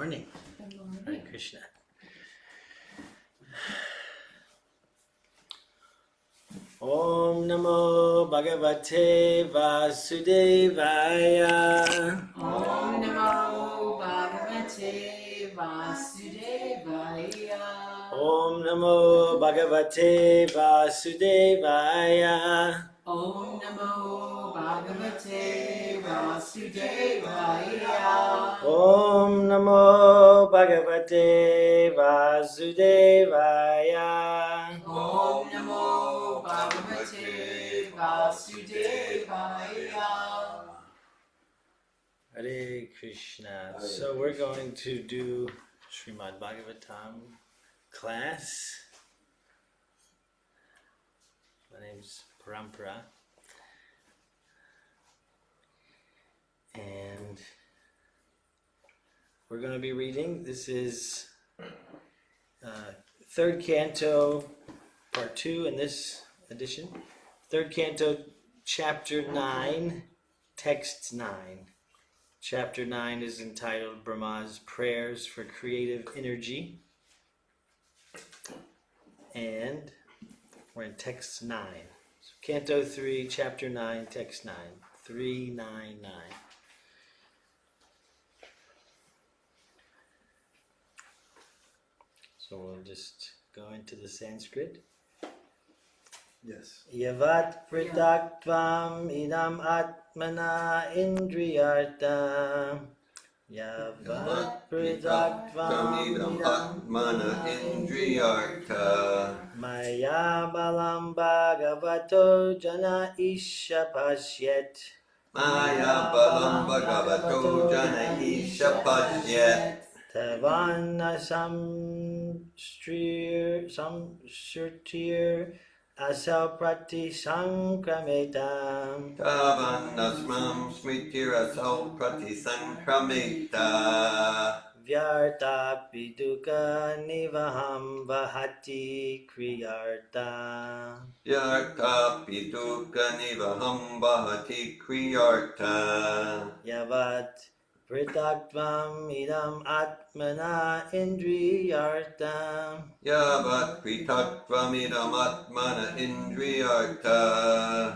morning. Good morning. Hare Krishna. Om Namo Bhagavate Vasudevaya. Om Namo Bhagavate Vasudevaya. Om Namo Bhagavate Vasudevaya. Om Namo Bhagavate Vasudevaya. Om Namo Bhagavate Vasudevaya. Om Namo Bhagavate Vasudevaya. Hare Krishna. So we're going to do Srimad Bhagavatam class. My name's Parampara. And we're going to be reading. This is third canto, part 2 in this edition. Third canto, chapter 9, text 9. Chapter 9 is entitled Brahma's Prayers for Creative Energy. And we're in text 9. So canto 3, chapter 9, text 9. 399. So we'll just go into the Sanskrit. Yes. Yavat pritaktvam idam atmana indriyarta. Yavat pritaktvam idam atmana indriyarta. Maya balam bhagavato jana isha pasyet. Maya balam bhagavato jana isha pasyet. Tavanna samshrutir asal prati sankrameta. Tavanasmam smitirasau pratisankrameta. Vyarta piduka nivaham vahati kriyarta. Yarta pituka nivaham bahati kriyarta. Yavat pritaktvam idam atmana indriyarta. Yavat pritaktvam atmana indriyarta.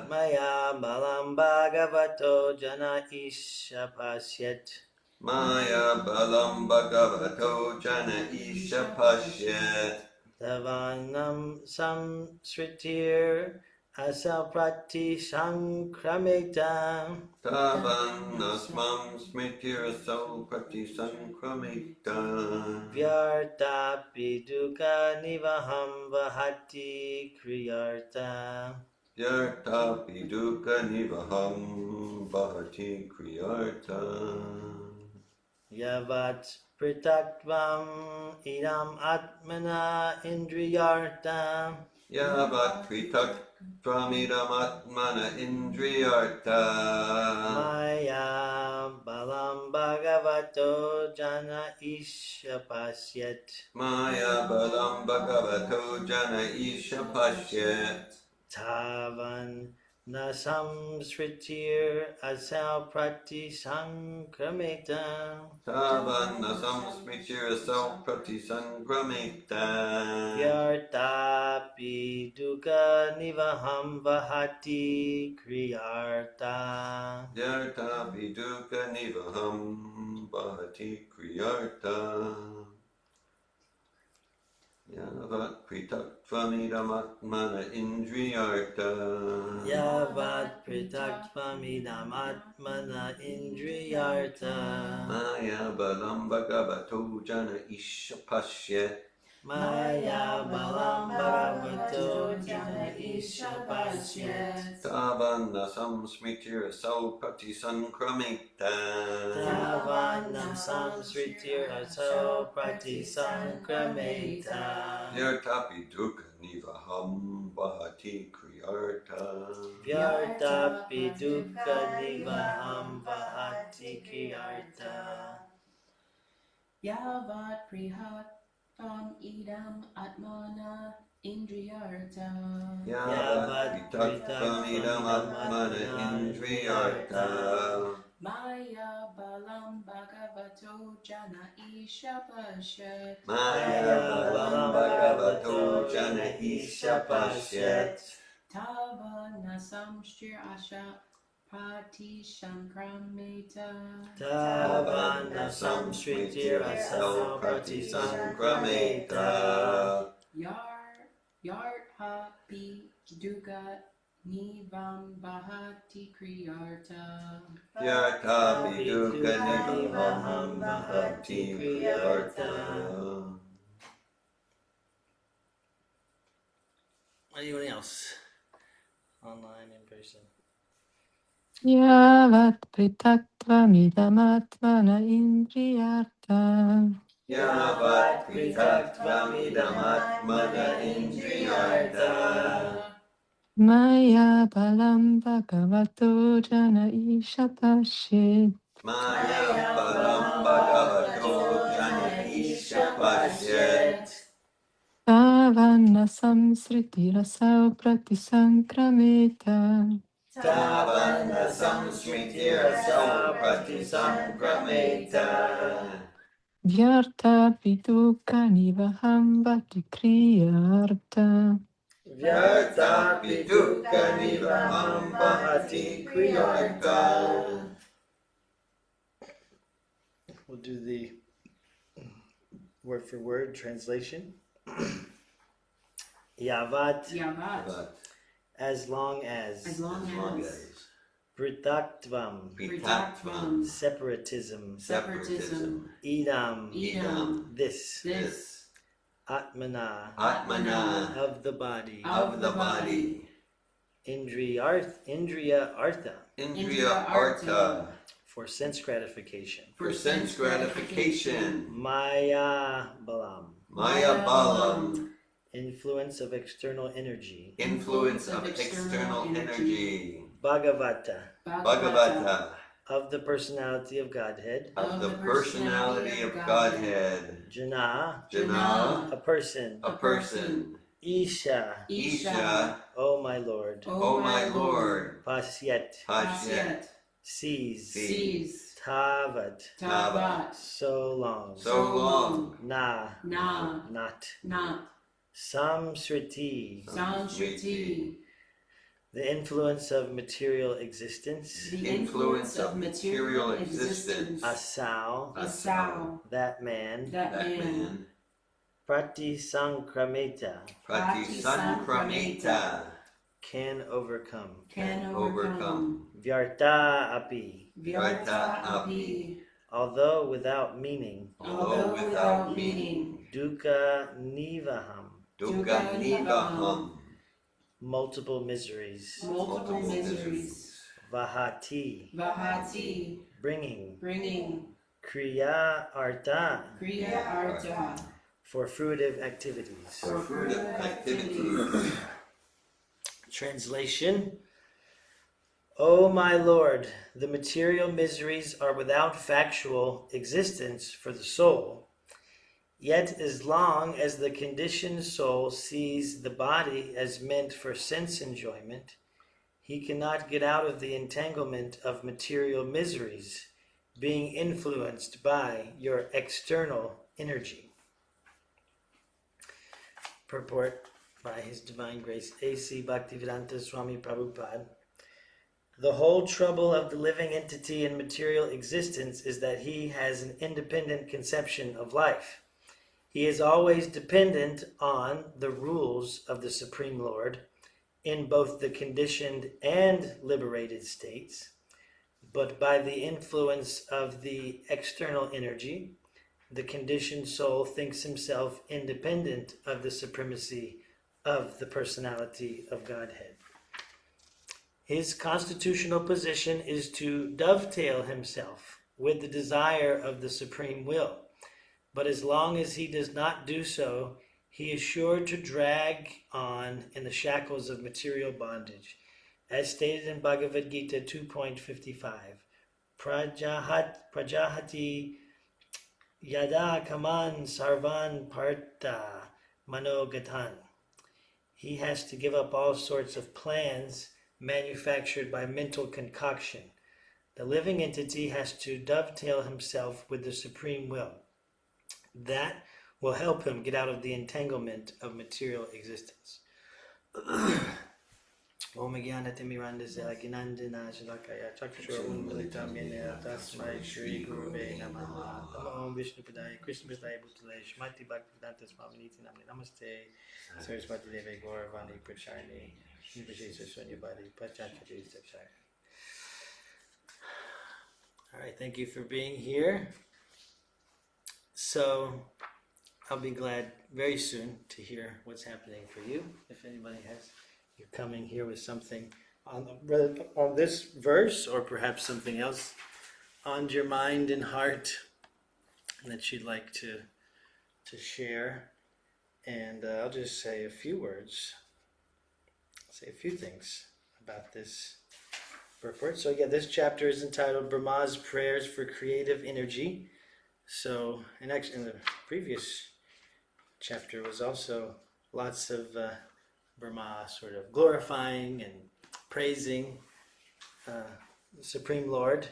Maya balam bhagavato jana isha pasyet. Maya balam bhagavato jana isha pasyet. Tavanam samsritir asaprati sankrameta. Tavanasmam smitirasau pratisankramita. Vyarta piduka nivaham vahati kriyarta. Yarta piduka nivaham bahati kriyarta. Yavat pritaktvam idam atmana indriyarta. Yavat pritaktvam atmana indriyarta. Maya balam bhagavato jana isha pasyet. Maya balam bhagavato jana isha pasyet. Tavan na samsritir asal prati sankrameta. Tavanasam smitirasau pratisankrameta. Vyartapi dukkha nivaham vahati kriyarta. Yarta viduka nivaham bahati kriyarta. Yavat pritaktvam atmana indriyarta. Yavat pritaktvam idam atmana indriyarta. Maya balam bhagavato jana isha pasyet. Maya balam bhagavato jana isha pasyet. Tavanasam smitirasau pratisankrameta. Tavanam samsritir aso prati sankrameta. Yartapi dukkha nivaham bahati kriyarta. Vyartapi dukkha nivaham vahati kriyarta. Yavat prihatvam idam atmana indriyarta. Yavat pritaktvam idam atmana indriyarta. Maya balam bhagavato jana isha pashat. Maya balam bhagavato jana isha pashyat. Tava nasam shir asha pati shankrameta. Tavana samsritir asau pratisankrameta. Yardha pi duga nivam bahati kriyarta. Yartha viduka nivaham bhakti kriyarta. Anyone else? Online, in person. Yavat pritaktva indriyarta. Yavat pritaktvamitamaatmana indriyarta. Maya balam bhagavato jana isha pashit. Maya param bhagavato jana isha pashyat. Tavana samsriti rasau pratisankrameta. Tavana samsritirasau pratisankrameta. Vyarta viduka nivaham bhakti kriyarta. Vyarta pituka nivaham bahati kriyarta. We'll do the word for word translation. Yavat, Yavat. as long as. As long as. Pritaktvam, Pritaktvam. separatism. Separatism. Idam, this. Atmana, Atmana. of the body. Of the body. Indriya artha, Indriya artha. for sense gratification. For sense gratification. Maya balam, Maya balam. influence of external energy. Influence of external energy. Bhagavata, Bhagavata. of the personality of Godhead. Of the personality of Godhead. Jana, Jana. a person. A person. Isha, Isha. O my Lord. O my Lord. Pasyat, Pashyat. sees. Tavat, Tavat. so long. So long. Na, Not. Samsriti, Samshriti. the influence of material existence. The influence of material existence. Asau, Asau. that man. That man. Pratisankrameta, Pratisankrameta. can overcome. Can overcome. Vyarta api, Vyarta api. although without meaning. Although without meaning. Dukkha nivaham, Dukkha nivaham. multiple miseries. Multiple miseries. Vahati, Vahati. bringing. Kriya Kriya arta. for fruitive activities. For fruitive activities. Translation. O my Lord, the material miseries are without factual existence for the soul. Yet as long as the conditioned soul sees the body as meant for sense enjoyment, he cannot get out of the entanglement of material miseries, being influenced by your external energy. Purport by His Divine Grace A.C. Bhaktivedanta Swami Prabhupada. The whole trouble of the living entity in material existence is that he has an independent conception of life. He is always dependent on the rules of the Supreme Lord in both the conditioned and liberated states, but by the influence of the external energy, the conditioned soul thinks himself independent of the supremacy of the personality of Godhead. His constitutional position is to dovetail himself with the desire of the Supreme Will, but as long as he does not do so, he is sure to drag on in the shackles of material bondage. As stated in Bhagavad Gita 2.55, Prajahati Yada Kaman Sarvan Partha Manogatan. He has to give up all sorts of plans manufactured by mental concoction The living entity has to dovetail himself with the supreme will. That will help him get out of the entanglement of material existence. Om Gyanati Mirandasya Ginandina Shalakaya Chakshur Unmilitamina Tasmai Shri Guruve Namaha Namo Om Vishnupadaya Krishna Padaya Bhutale Shmati Bhaktivedanta Swaminiti Namni Namaste Saraswati Deve Gauravani Pracharni Nivajesa Sunyabadi Pachachari Sachai. All right, thank you for being here. So I'll be glad very soon to hear what's happening for you. If anybody has, you're coming here with something on this verse, or perhaps something else on your mind and heart that you'd like to share. And I'll just say a few words, say a few things about this purport. So again, this chapter is entitled Brahma's Prayers for Creative Energy. So, and actually in the previous chapter was also lots of Brahma sort of glorifying and praising the Supreme Lord.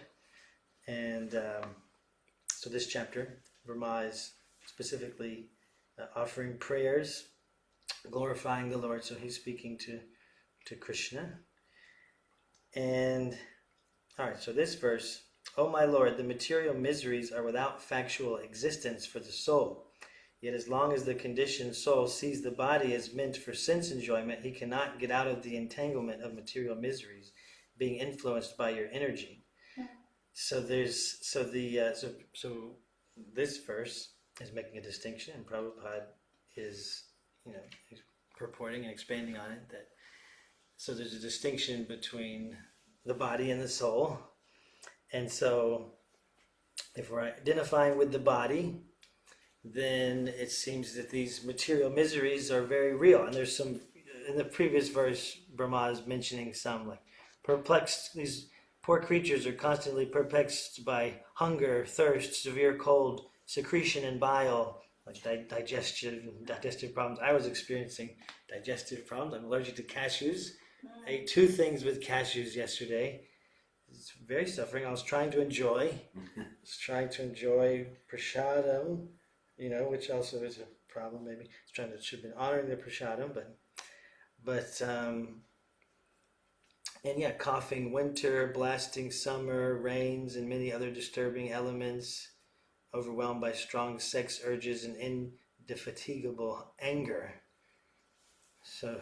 And so this chapter, Brahma is specifically offering prayers, glorifying the Lord. So he's speaking to Krishna. And, all right, so this verse, O my Lord, the material miseries are without factual existence for the soul. Yet as long as the conditioned soul sees the body as meant for sense enjoyment, he cannot get out of the entanglement of material miseries, being influenced by your energy. So this verse is making a distinction, and Prabhupada is, purporting and expanding on it, that so there's a distinction between the body and the soul. And so if we're identifying with the body, then it seems that these material miseries are very real. And there's some, in the previous verse, Brahma is mentioning some, like perplexed, these poor creatures are constantly perplexed by hunger, thirst, severe cold, secretion and bile, like digestive problems. I was experiencing digestive problems. I'm allergic to cashews. I ate 2 things with cashews yesterday. It's very suffering. I was trying to enjoy prasadam, which also is a problem. Maybe should have been honoring the prasadam, but and yeah, coughing winter, blasting summer, rains, and many other disturbing elements, overwhelmed by strong sex urges and indefatigable anger. So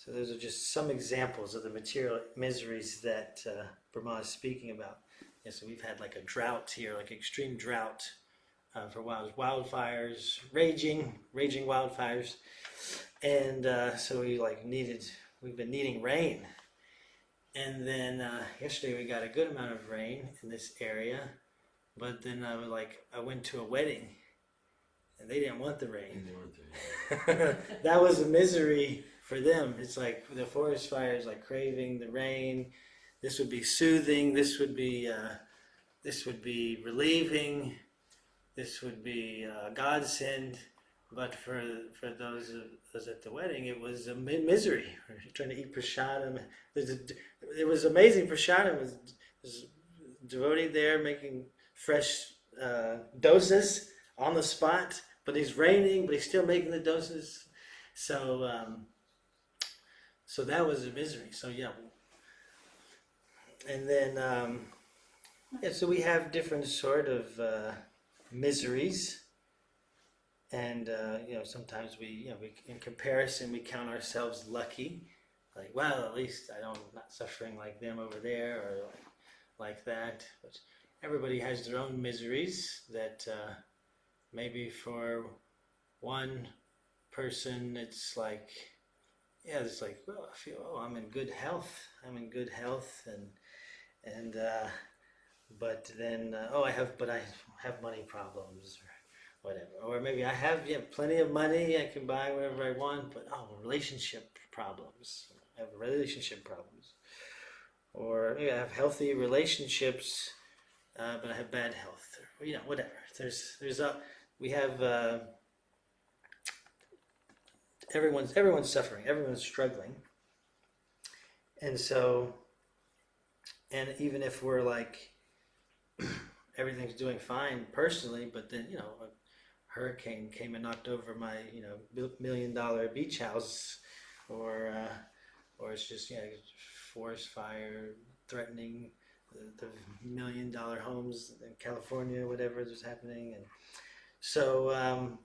those are just some examples of the material miseries that Brahma is speaking about. Yeah, so we've had like a drought here, like extreme drought for wildfires, raging wildfires, and so we've been needing rain. And then yesterday we got a good amount of rain in this area, but then I went to a wedding, and they didn't want the rain. That was a misery for them. It's like the forest fires, like craving the rain. This would be soothing. This would be relieving. This would be a godsend. But for those of us at the wedding, it was a misery. We're trying to eat prasadam. It was amazing. Prasadam was devotee there making fresh dosas on the spot. But it's raining, but he's still making the doses. So that was a misery. So yeah. And then, so we have different sort of miseries. And, sometimes we in comparison, we count ourselves lucky. Like, well, at least I'm not suffering like them over there, or like that. But everybody has their own miseries that maybe for one person it's like, well, I feel, I'm in good health. And but then, I have money problems, or whatever. Or maybe I have plenty of money, I can buy whatever I want, but relationship problems. I have relationship problems. Or I have healthy relationships, but I have bad health. Or, whatever. We have everyone's suffering, everyone's struggling. And so And even if we're like everything's doing fine personally, but then a hurricane came and knocked over my $1 million beach house, or it's just forest fire threatening the $1 million homes in California, whatever is happening, and so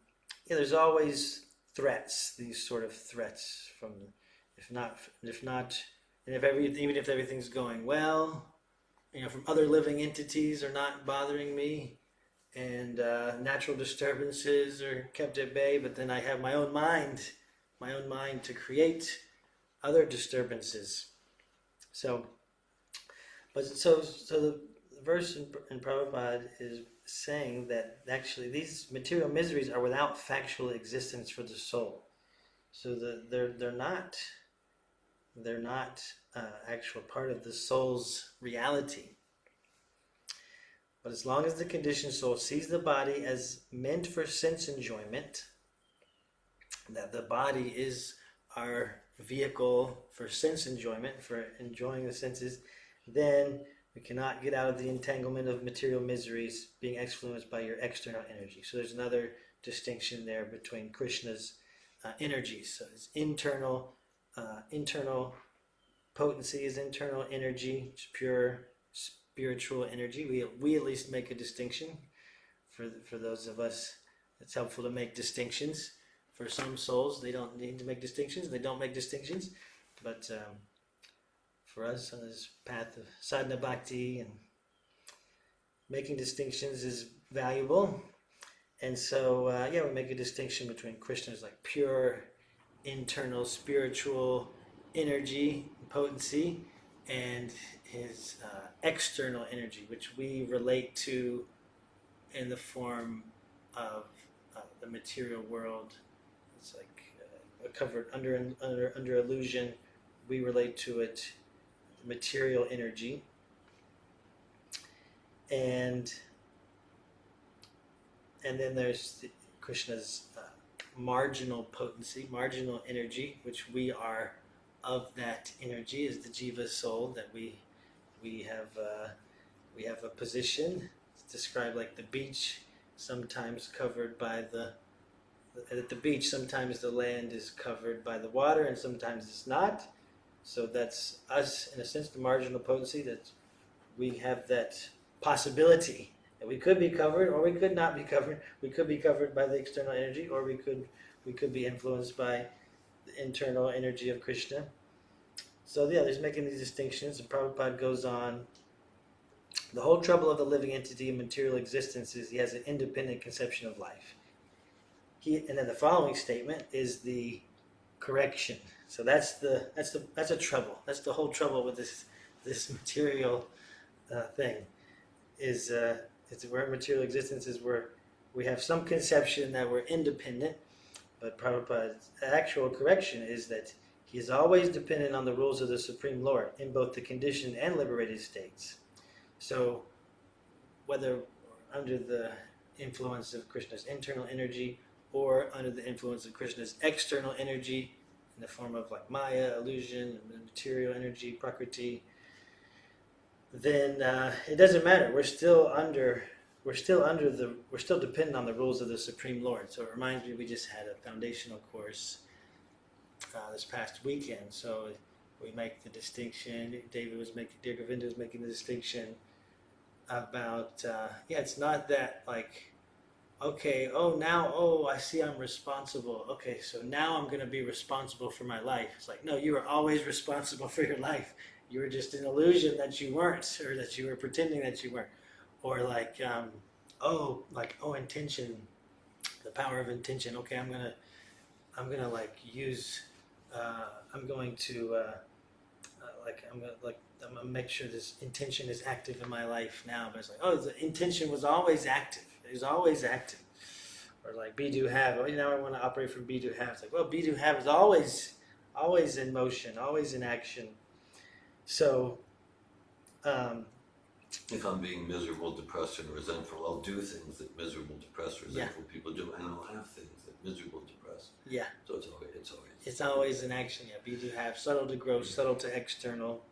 there's always threats. These sort of threats from, if not, and even if everything's going well, from other living entities are not bothering me, and natural disturbances are kept at bay. But then I have my own mind to create other disturbances. So the verse in Prabhupada is saying that actually these material miseries are without factual existence for the soul. So they're not actual part of the soul's reality. But as long as the conditioned soul sees the body as meant for sense enjoyment, that the body is our vehicle for sense enjoyment, for enjoying the senses, then we cannot get out of the entanglement of material miseries being influenced by your external energy. So there's another distinction there between Krishna's energies. So his internal potency, his internal energy, it's pure spiritual energy. We at least make a distinction. For those of us, it's helpful to make distinctions. For some souls, they don't need to make distinctions. They don't make distinctions. But for us on this path of sadhana bhakti, and making distinctions is valuable. And so, we make a distinction between Krishna's like pure internal spiritual energy, potency, and his external energy, which we relate to in the form of the material world. It's like covered under illusion. We relate to it, material energy, and then there's Krishna's marginal potency, marginal energy, which we are of that energy, is the jiva soul, that we have a position. It's described like the beach, sometimes covered by at the beach, sometimes the land is covered by the water and sometimes it's not. So that's us, in a sense, the marginal potency, that we have that possibility that we could be covered or we could not be covered. We could be covered by the external energy, or we could be influenced by the internal energy of Krishna. So there's making these distinctions, and Prabhupada goes on. The whole trouble of the living entity in material existence is he has an independent conception of life. And then the following statement is the correction. So that's a trouble. That's the whole trouble with this material thing. Is where material existence is, where we have some conception that we're independent, but Prabhupada's actual correction is that he is always dependent on the rules of the Supreme Lord in both the conditioned and liberated states. So whether under the influence of Krishna's internal energy or under the influence of Krishna's external energy in the form of like Maya, illusion, material energy, Prakriti, then it doesn't matter. We're still dependent on the rules of the Supreme Lord. So it reminds me, we just had a foundational course this past weekend. So we make the distinction. Dear Govinda was making the distinction about it's not that like, okay, I see I'm responsible. Okay, so now I'm going to be responsible for my life. It's like, no, you were always responsible for your life. You were just an illusion that you weren't, or that you were pretending that you weren't. Or like, intention, the power of intention. Okay, I'm gonna like use, I'm gonna make sure this intention is active in my life now. But it's like, the intention was always active. It was always active. Or like be do have. Now I want to operate from be do have. It's like, well, be do have is always in motion, always in action. So, if I'm being miserable, depressed, and resentful, I'll do things that miserable, depressed, resentful people do, and I'll have things that miserable, depressed. Yeah. So it's always in action. Yeah, be do have, subtle to gross, subtle to external.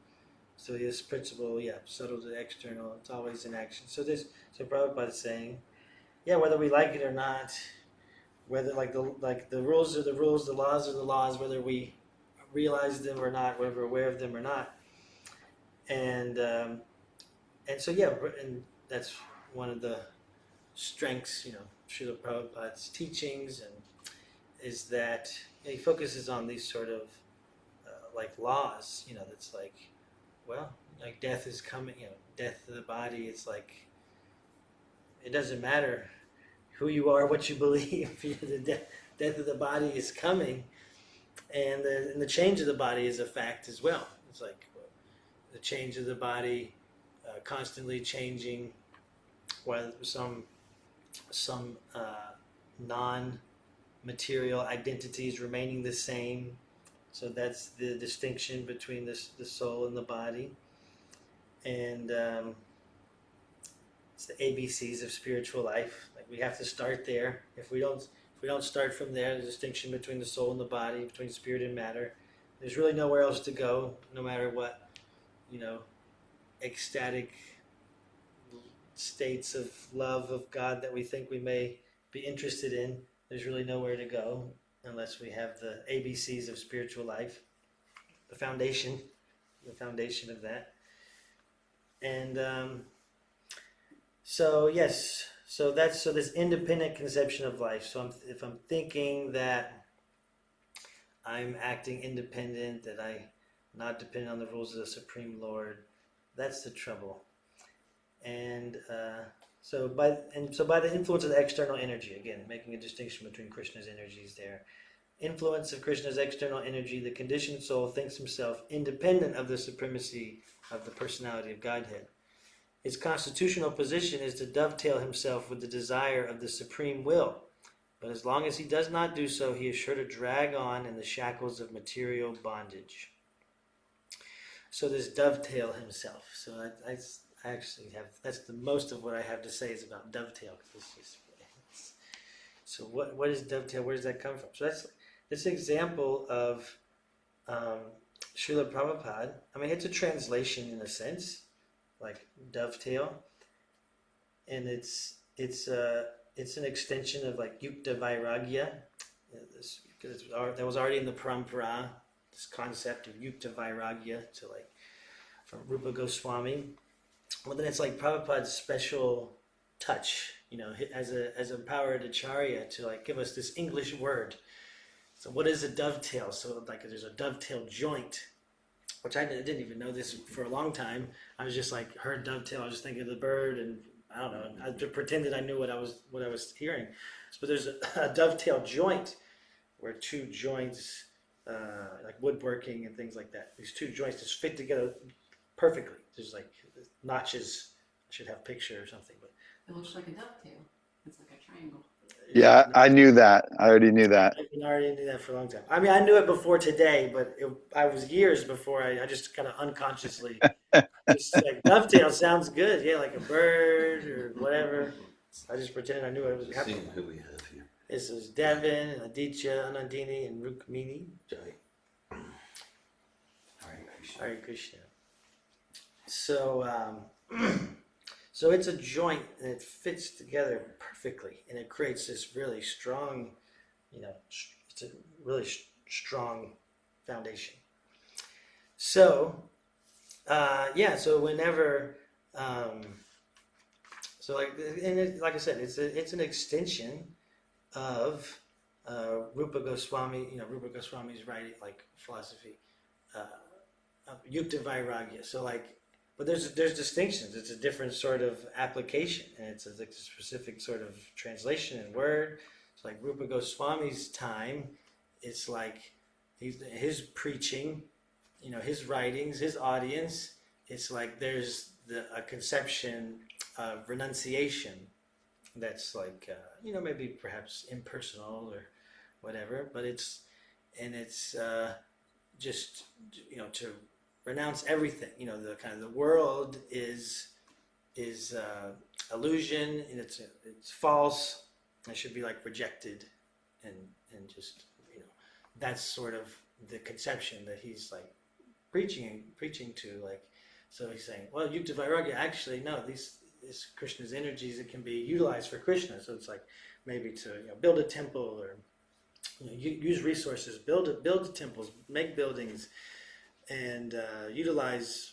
So this principle, subtle to external, it's always in action. So Prabhupada is saying, whether we like it or not, whether the rules are the rules, the laws are the laws, whether we realize them or not, whether we're aware of them or not, and so and that's one of the strengths, Srila Prabhupada's teachings, and is that he focuses on these sort of like laws, that's like, well, like death is coming, death of the body. It's like it doesn't matter who you are, what you believe. The death of the body is coming, and the change of the body is a fact as well. It's like the change of the body, constantly changing, while some non-material identities remaining the same. So that's the distinction between the soul and the body, and it's the ABCs of spiritual life. Like we have to start there. If we don't start from there, the distinction between the soul and the body, between spirit and matter, there's really nowhere else to go. No matter what, ecstatic states of love of God that we think we may be interested in, there's really nowhere to go unless we have the ABCs of spiritual life, the foundation of that. And so this independent conception of life. So if I'm thinking that I'm acting independent, that I'm not dependent on the rules of the Supreme Lord, that's the trouble. And so by the influence of the external energy, again, making a distinction between Krishna's energies there. Influence of Krishna's external energy, the conditioned soul thinks himself independent of the supremacy of the personality of Godhead. His constitutional position is to dovetail himself with the desire of the supreme will. But as long as he does not do so, he is sure to drag on in the shackles of material bondage. So this dovetail himself. So I actually have, that's the most of what I have to say is about dovetail. So what is dovetail? Where does that come from? So that's this example of Srila Prabhupada. I mean, it's a translation in a sense, like dovetail, and it's an extension of like Yukta Vairagya. That was already in the Parampara, this concept of Yukta Vairagya to like from Rupa Goswami. Well, then it's like Prabhupada's special touch, as a empowered acharya to like give us this English word. So what is a dovetail? So like there's a dovetail joint, which I didn't even know this for a long time. I was just like heard dovetail. I was just thinking of the bird, and I don't know. I just pretended I knew what I was hearing. But there's a dovetail joint, where two joints, like woodworking and things like that. These two joints just fit together perfectly. There's like notches. I should have a picture or something, but It looks like a dovetail. It's like a triangle. Yeah, I knew that. I already knew that. I already knew that for a long time. I mean, I knew it before today, but I was years before I just kind of unconsciously just like dovetail sounds good. Yeah, like a bird or whatever. I just pretended I knew it was Just happening. seeing who we have here. This is Devin, Aditya, Anandini, and Rukmini. Jai. Hare Krishna. So, so it's a joint and it fits together perfectly, and it creates this really strong, it's a really strong foundation. So, so whenever, like I said, it's an extension of Rupa Goswami. Rupa Goswami's writing, like philosophy, Yukta Vairagya. So like, but there's distinctions. It's a different sort of application, and it's a specific sort of translation and word. It's like Rupa Goswami's time. It's like his preaching, his writings, his audience. It's like there's a conception of renunciation that's like maybe perhaps impersonal or whatever, but it's just to renounce everything. The kind of the world is illusion, and it's false. It should be like rejected, and just that's sort of the conception that he's like preaching to, like So he's saying, well, Yukta Vairagya, actually, no, these is Krishna's energies that can be utilized for Krishna. So it's like maybe to build a temple or use resources, build temples, make buildings, and utilize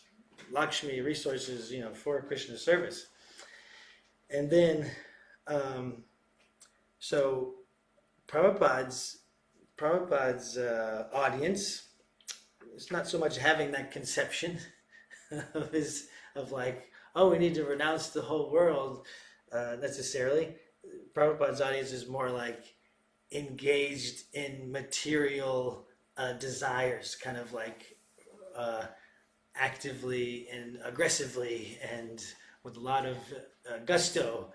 Lakshmi resources, for Krishna's service. And then, so Prabhupada's audience is not so much having that conception of like, oh, we need to renounce the whole world necessarily. Prabhupada's audience is more like engaged in material desires, kind of like actively and aggressively and with a lot of gusto,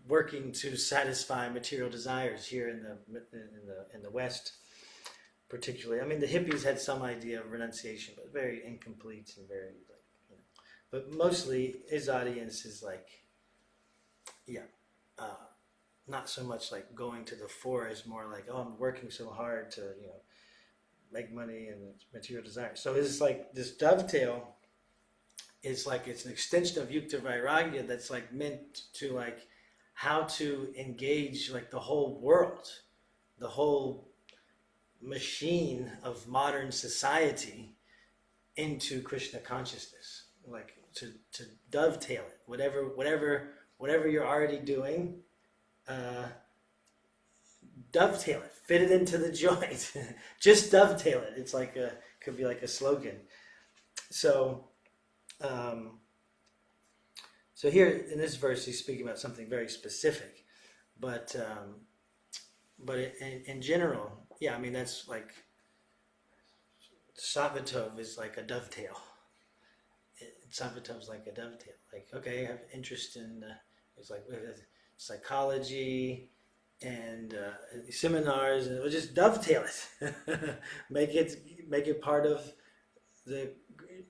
working to satisfy material desires here in the West, particularly. I mean, the hippies had some idea of renunciation, but very incomplete and very But mostly, his audience is like, not so much like going to the forest, more like, oh, I'm working so hard to make money and material desires. So it's like this dovetail. It's like it's an extension of Yukta Vairagya that's like meant to like how to engage like the whole world, the whole machine of modern society into Krishna consciousness, like to dovetail it, whatever you're already doing, dovetail it, fit it into the joint, just dovetail it. It's like could be like a slogan. So here in this verse, he's speaking about something very specific, but in general, yeah, I mean that's like Savatov is like a dovetail. Savatov's like a dovetail. Like, okay, I have interest in it's like psychology and seminars, and we'll just dovetail it, make it part of the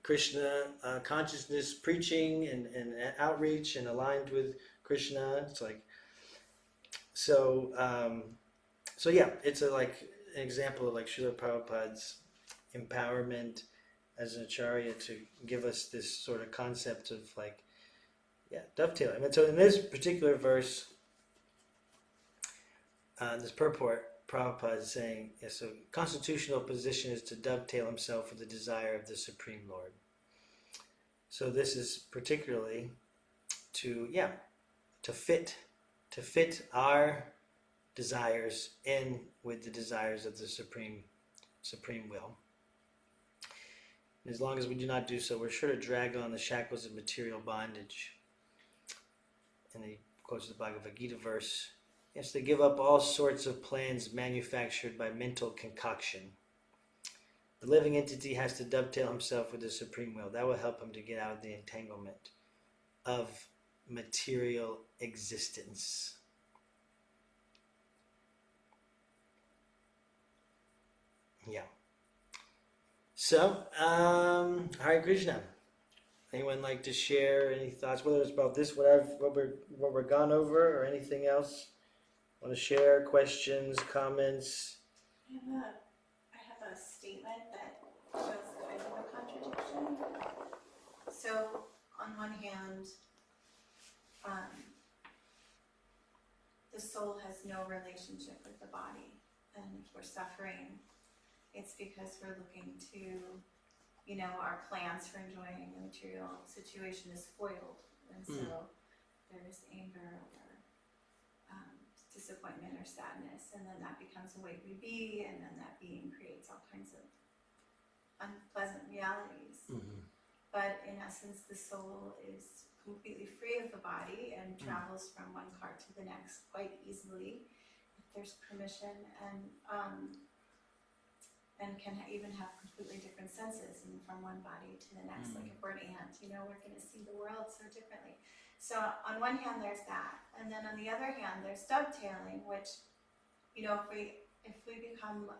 Krishna consciousness preaching and outreach and aligned with Krishna. It's like so yeah, it's like an example of like Srila Prabhupada's empowerment as an acharya to give us this sort of concept of like dovetailing. I mean, so in this particular verse, this purport, Prabhupada is saying, so constitutional position is to dovetail himself with the desire of the Supreme Lord. So this is particularly to fit our desires in with the desires of the Supreme Will. And as long as we do not do so, we're sure to drag on the shackles of material bondage. And he quotes the Bhagavad Gita verse. Yes, they give up all sorts of plans manufactured by mental concoction. The living entity has to dovetail himself with the Supreme Will. That will help him to get out of the entanglement of material existence. Yeah. So, Hare Krishna. Anyone like to share any thoughts, whether it's about this, what we're gone over, or anything else? Want to share questions, comments? I have a statement that shows kind of a contradiction. So, on one hand, the soul has no relationship with the body, and if we're suffering, it's because we're looking to, our plans for enjoying the material situation is foiled, and so there's anger or disappointment or sadness, and then that becomes the way we be, and then that being creates all kinds of unpleasant realities. Mm-hmm. But in essence, the soul is completely free of the body and travels from one cart to the next quite easily if there's permission, and can even have completely different senses, and from one body to the next. Like if we're an ant, we're going to see the world so differently. So on one hand, there's that, and then on the other hand, there's dovetailing, which, if we become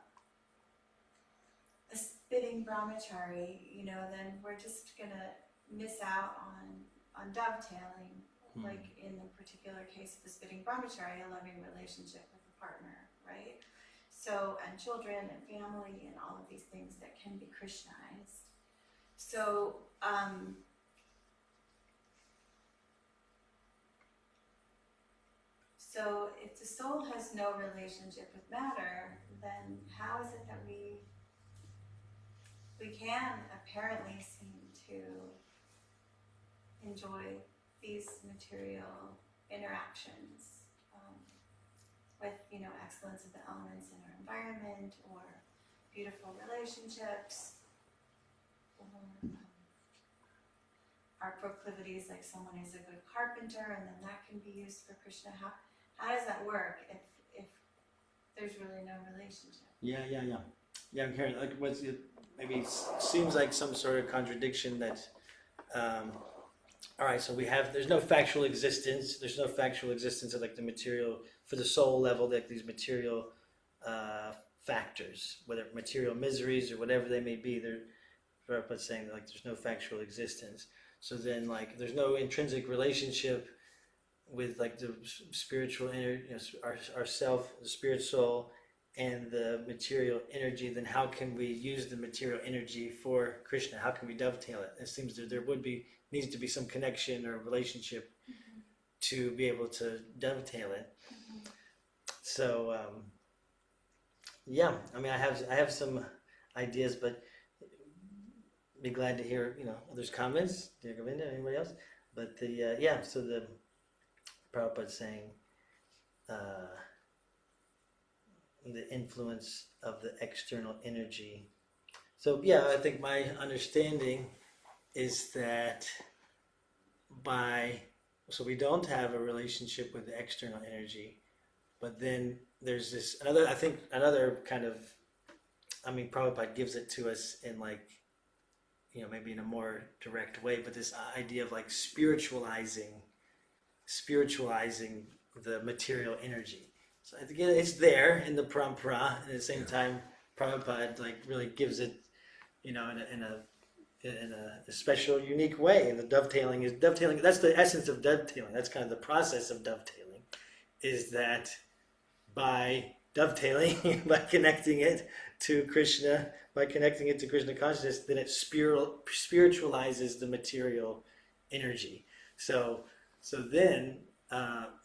a spitting brahmachari, then we're just gonna miss out on dovetailing, like in the particular case of the spitting brahmachari, a loving relationship with a partner, right? So, and children and family and all of these things that can be Krishnized. So, So if the soul has no relationship with matter, then how is it that we can apparently seem to enjoy these material interactions with, excellence of the elements in our environment, or beautiful relationships, or our proclivities, like someone is a good carpenter and then that can be used for Krishna. How does that work if there's really no relationship? Yeah, I'm hearing, like, maybe seems like some sort of contradiction that, all right, so there's no factual existence of like the material, for the soul level, like these material factors, whether material miseries or whatever they may be. Prabhupada's saying that, like, there's no factual existence. So then, like, there's no intrinsic relationship with, like, the spiritual our self, the spirit soul, and the material energy. Then how can we use the material energy for Krishna? How can we dovetail it? It seems that there needs to be some connection or relationship to be able to dovetail it. So I mean, I have some ideas, but be glad to hear others' comments. Dear Govinda, anybody else? But so the Prabhupada's saying the influence of the external energy. So I think my understanding is that we don't have a relationship with the external energy, but then there's another kind of, I mean, Prabhupada gives it to us in, like, maybe in a more direct way, but this idea of, like, spiritualizing the material energy. So again, it's there in the Parampara, and at the same time, Prabhupada, like, really gives it, in a special, unique way. And the dovetailing. That's the essence of dovetailing. That's kind of the process of dovetailing, is that by dovetailing, by connecting it to Krishna, consciousness, then it spiritualizes the material energy. So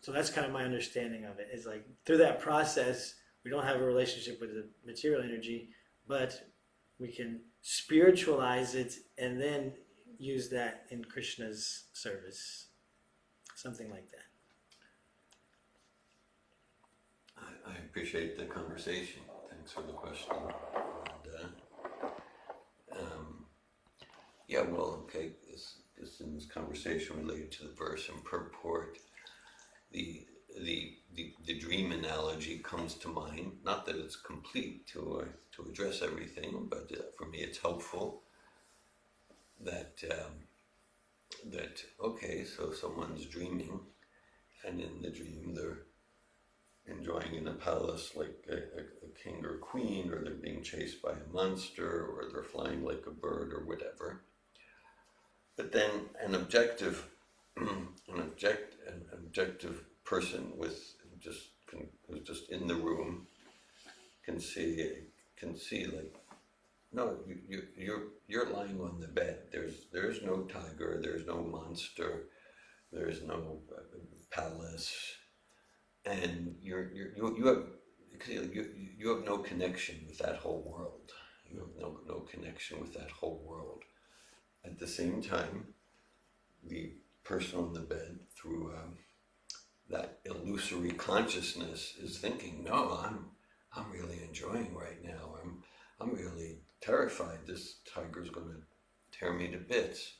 that's kind of my understanding of it. Is, like, through that process, we don't have a relationship with the material energy, but we can spiritualize it and then use that in Krishna's service. Something like that. I appreciate the conversation. Thanks for the question. And, this in this conversation related to the verse and purport, the dream analogy comes to mind. Not that it's complete to address everything, but for me it's helpful that so someone's dreaming, and in the dream they're enjoying in a palace like a king or queen, or they're being chased by a monster, or they're flying like a bird, or whatever. But then an objective person who's just in the room can see like, no, you're lying on the bed. There's no tiger, there's no monster, there's no palace, and you have no connection with that whole world. You have no connection with that whole world. At the same time, the person on the bed, through that illusory consciousness, is thinking, no, I'm really enjoying right now. I'm really terrified. This tiger's going to tear me to bits.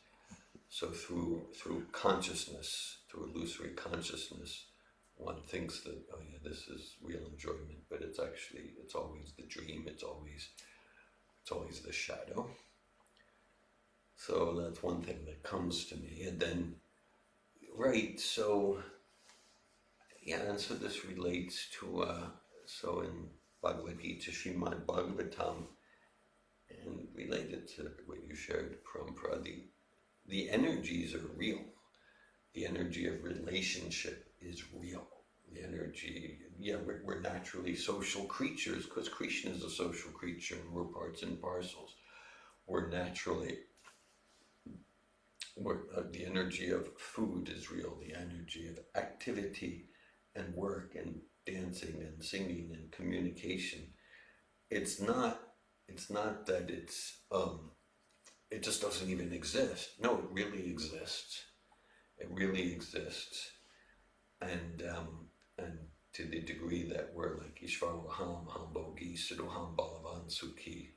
So through consciousness, through illusory consciousness, one thinks that, oh yeah, this is real enjoyment, but it's always the dream. It's always the shadow. So that's one thing that comes to me. And then, and so this relates to, so in Bhagavad Gita, Srimad Bhagavatam, and related to what you shared, Parampara, the energies are real. The energy of relationship is real. The energy, we're naturally social creatures, because Krishna is a social creature and we're parts and parcels. We're naturally, the energy of food is real. The energy of activity and work and dancing and singing and communication. It's not that it just doesn't even exist. No, it really exists. It really exists. And to the degree that we're like Ishvaraham, Hambogi, Siddham Balavan Sukhi,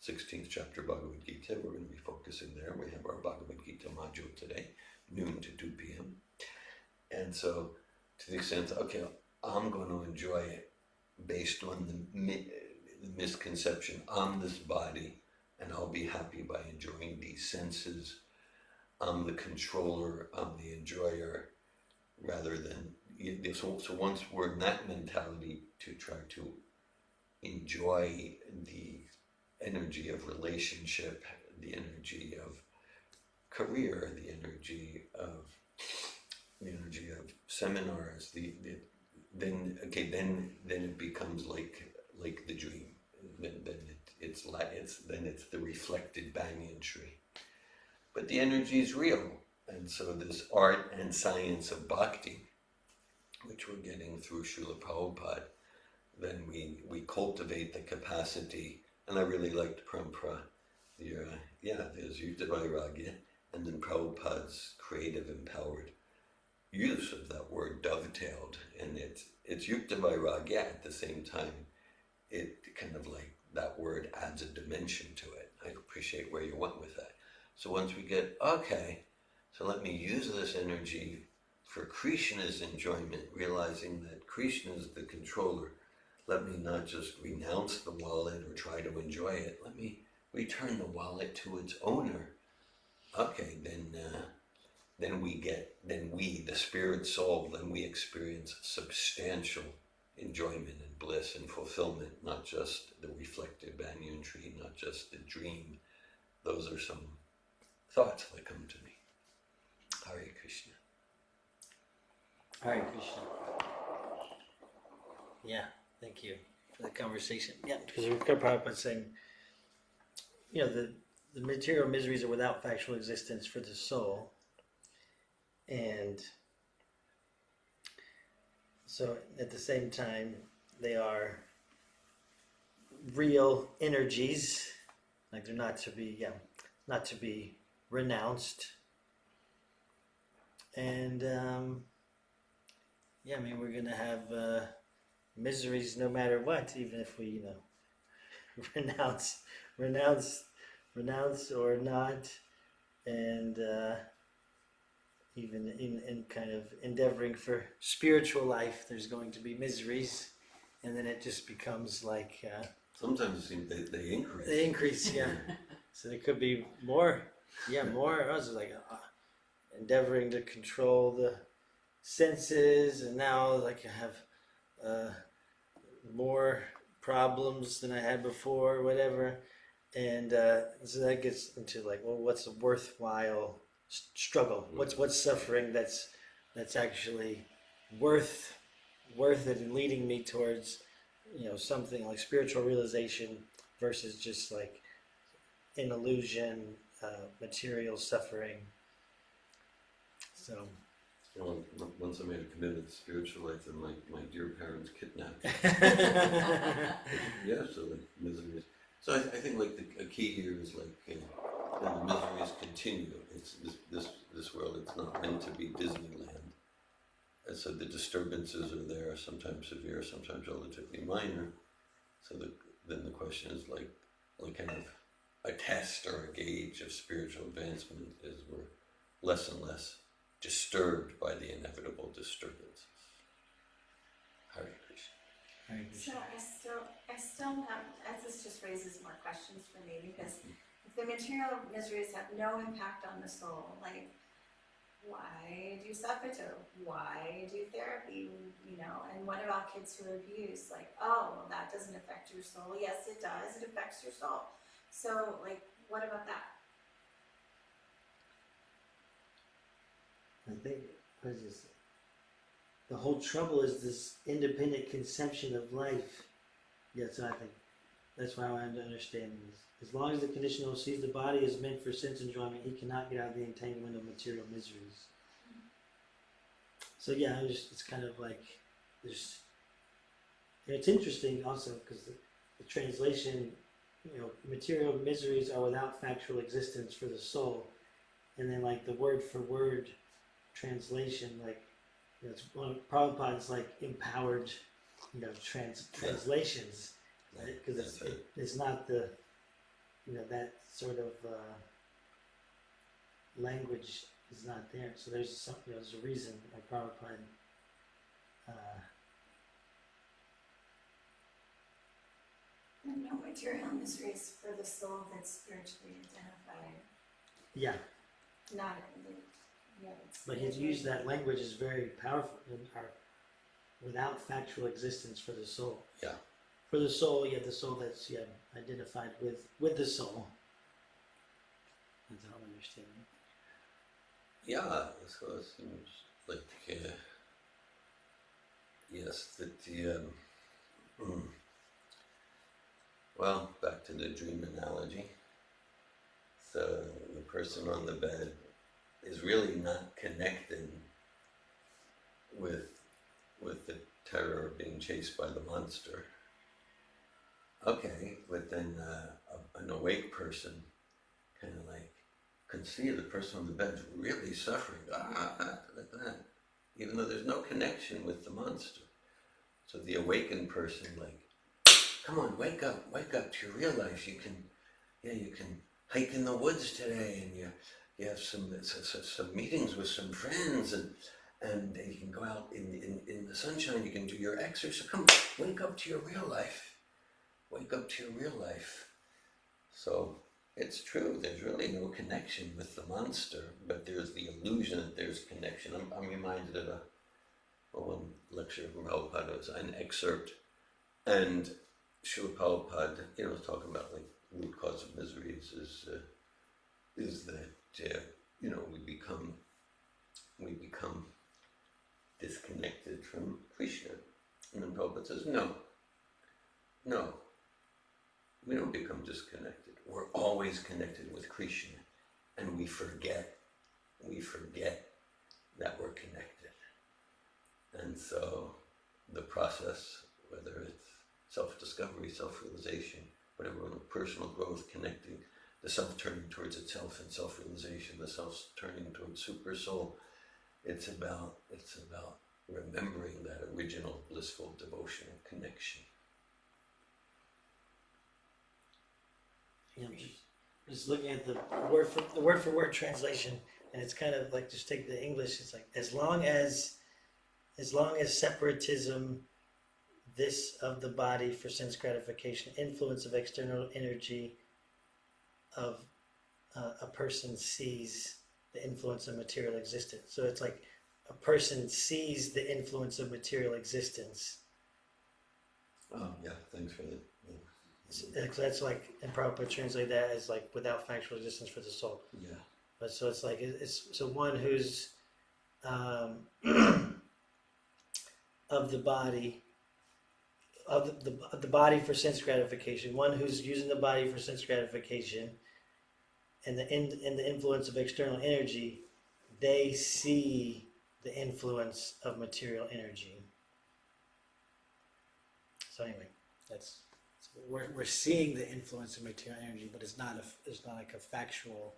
16th chapter Bhagavad Gita, we're going to be focusing there. We have our Bhagavad Gita module today, noon to 2 p.m. And so, to the extent, okay, I'm going to enjoy it based on the misconception, I'm this body, and I'll be happy by enjoying these senses. I'm the controller, I'm the enjoyer, rather than, so once we're in that mentality to try to enjoy the energy of relationship, the energy of career, the energy of seminars, then it becomes like the dream. Then it's the reflected banyan tree. But the energy is real, and so this art and science of bhakti, which we're getting through Srila Prabhupada, then we cultivate the capacity. And I really liked Parampara, there's Yukta Vairagya, and then Prabhupada's creative, empowered use of that word dovetailed, and it's Yukta Vairagya at the same time. It kind of like that word adds a dimension to it. I appreciate where you went with that. So once we get, okay, so let me use this energy for Krishna's enjoyment, realizing that Krishna is the controller. Let me not just renounce the wallet or try to enjoy it. Let me return the wallet to its owner. Okay, then we, the spirit soul, then we experience substantial enjoyment and bliss and fulfillment, not just the reflective banyan tree, not just the dream. Those are some thoughts that come to me. Hare Krishna. Hare Krishna. Yeah, thank you for the conversation. Yeah, because Prabhupada saying, the material miseries are without factual existence for the soul. And so at the same time, they are real energies, like they're not to be renounced. And we're going to have miseries no matter what, even if we, renounce or not, and even in kind of endeavoring for spiritual life, there's going to be miseries, and then it just becomes like sometimes it seems they increase. They increase, yeah. So there could be more. More. I was like endeavoring to control the senses, and now like I have more problems than I had before, whatever. And so that gets into like, well, what's a worthwhile struggle? What's suffering that's actually worth it and leading me towards something like spiritual realization versus just like an illusion, material suffering. So. Once I made a commitment to spiritual life, and my dear parents kidnapped me. Yeah, so like miseries. So I think like a key here is like the miseries continue. It's this world. It's not meant to be Disneyland. And so the disturbances are there, sometimes severe, sometimes relatively minor. So then the question is like kind of a test or a gauge of spiritual advancement is we're less and less disturbed by the inevitable disturbances. Hare Krishna. So I still have, as this just raises more questions for me, because if the material miseries have no impact on the soul, like why do sapphato? Why do therapy? And what about kids who are abused? Like, oh, well, that doesn't affect your soul. Yes, it does. It affects your soul. So, like, what about that? I think the whole trouble is this independent conception of life. Yes, I think that's why I want to understand this. As long as the conditioner sees the body is meant for sense enjoyment, he cannot get out of the entanglement of material miseries. So yeah, it's kind of like there's, and it's interesting also because the translation, material miseries are without factual existence for the soul, and then like the word for word translation, like it's one of Prabhupada's like empowered, translations, because it's not the, that sort of language is not there. So there's there's a reason why Prabhupada No material miseries for the soul that's spiritually identified. yeah. Not But his use that language is very powerful and are without factual existence for the soul. Yeah. For the soul, the soul that's identified with the soul. That's how I'm understanding. Yeah, so it seems like yes, that the well, back to the dream analogy. So the person on the bed is really not connected with the terror of being chased by the monster. Okay, but then an awake person kind of like can see the person on the bed's really suffering, like that, even though there's no connection with the monster. So the awakened person, like, come on, wake up to your real life. You can hike in the woods today, and you have some meetings with some friends, and you can go out in the sunshine. You can do your exercise. Come on, wake up to your real life. Wake up to your real life. So it's true. There's really no connection with the monster, but there's the illusion that there's connection. I'm reminded of one lecture from Prabhupada. It was an excerpt, and Srila Prabhupada, was talking about like root cause of miseries is that we become disconnected from Krishna, and then Prabhupada says no, we don't become disconnected. We're always connected with Krishna, and we forget that we're connected. And so the process, whether it's self-discovery, self-realization, whatever, personal growth, connecting, the self turning towards itself and self-realization, the self turning towards super soul, it's about remembering that original blissful devotional connection. Just looking at the word for word translation, and it's kind of like, just take the English. It's like as long as separatism, this of the body for sense gratification, influence of external energy of a person sees the influence of material existence. So it's like a person sees the influence of material existence. Oh yeah, thanks for that. That's like, and Prabhupada translate that as like without factual existence for the soul. Yeah. But so it's like so one who's of the body, of the body for sense gratification, one who's using the body for sense gratification, and the influence of external energy, they see the influence of material energy. So anyway, we're seeing the influence of material energy, but it's not like a factual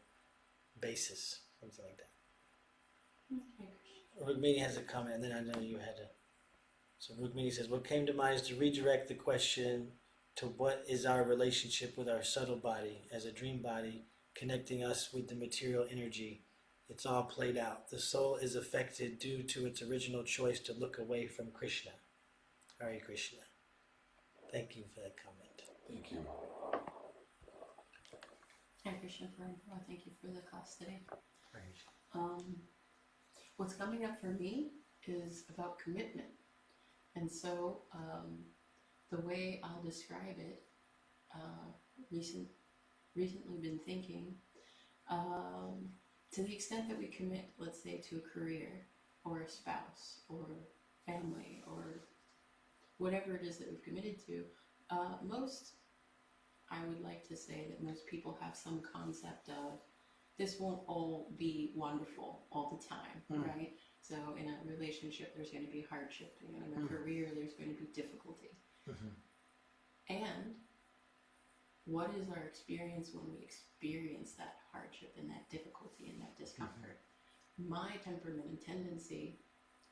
basis, something like that. Rukmini has a comment, and then I know you had to. So Rukmini says, what came to mind is to redirect the question to what is our relationship with our subtle body as a dream body, connecting us with the material energy. It's all played out. The soul is affected due to its original choice to look away from Krishna. Hare Krishna. Thank you for that comment. Thank you. Hare Krishna, Parampara. Thank you for the class today. Right. What's coming up for me is about commitment. And so the way I'll describe it, recently been thinking, to the extent that we commit, let's say, to a career or a spouse or family or whatever it is that we've committed to, I would like to say that most people have some concept of this won't all be wonderful all the time, right? So in a relationship, there's going to be hardship. You know, in a career, there's going to be difficulty. And what is our experience when we experience that hardship and that difficulty and that discomfort? My temperament and tendency